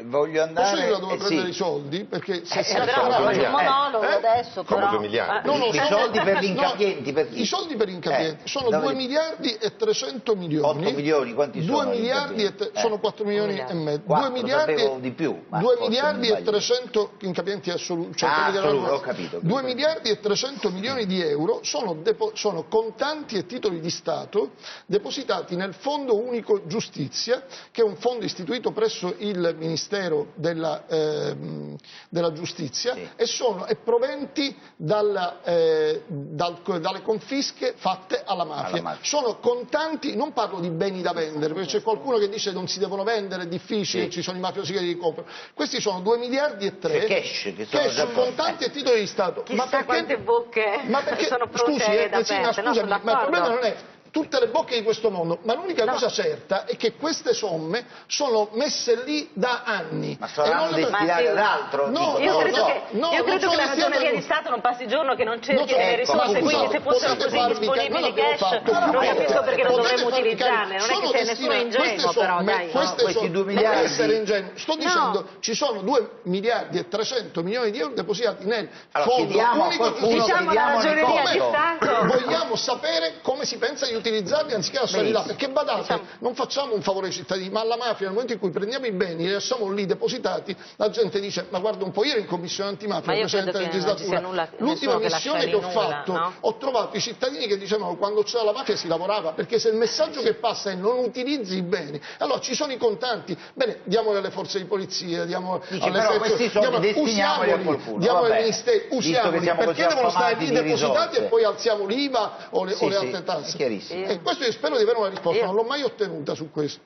voglio andare... Posso dire da dove prendere i soldi? Perché se però un monologo adesso, però... 2 miliardi. I soldi per gli incapienti, per chi? I soldi per gli incapienti sono 2 miliardi e 300 milioni. 8 milioni, quanti sono? 2 miliardi sono 4 milioni e mezzo. 4, 2 miliardi di più. ma 2 miliardi e 300 incapienti assoluti. Cioè assoluto, ho capito. 2 miliardi e 300 milioni di euro sono contanti e titoli di Stato depositati nel Fondo Unico Giustizia, che è un fondo istituito presso il Ministero della Giustizia, e proventi dalle confische fatte alla mafia. Sono contanti, non parlo di beni da vendere, perché c'è qualcuno che dice non si devono vendere, è difficile, ci sono i mafiosi che li comprano. Questi sono 2 miliardi e 3 cash, contanti e titoli di Stato. Chissà quante bocche sono pronte da aperte. Ma il problema non è tutte le bocche di questo mondo, ma l'unica cosa certa è che queste somme sono messe lì da anni. Ma saranno destinate ad altro? Io credo che la Ragioneria di Stato non passi giorno che non cerchi delle risorse, quindi se fossero così disponibili cash non capisco perché non dovremmo utilizzarle, non è che nessuno è ingenuo, però dai. Questi 2 miliardi... Sto dicendo, ci sono 2 miliardi e 300 milioni di euro depositati nel Fondo Unico Giustizia. Diciamo la Ragioneria di Stato. Vogliamo sapere come si pensa di utilizzarli anziché lasciarli là, perché badate, non facciamo un favore ai cittadini, ma alla mafia nel momento in cui prendiamo i beni e li lasciamo lì depositati, la gente dice ma guarda un po', io ero in commissione antimafia la precedente legislatura, l'ultima missione che ho fatto, ho trovato i cittadini che dicevano quando c'era la mafia si lavorava, perché se il messaggio che passa è non utilizzi i beni, allora ci sono i contanti, bene, diamoli alle forze di polizia, diamo destiniamoli a qualcuno, diamo ai ministeri, usiamoli, perché devono stare lì depositati e poi alziamo l'IVA o le altre tasse? Chiarissimo. E questo io spero di avere una risposta, non l'ho mai ottenuta su questo.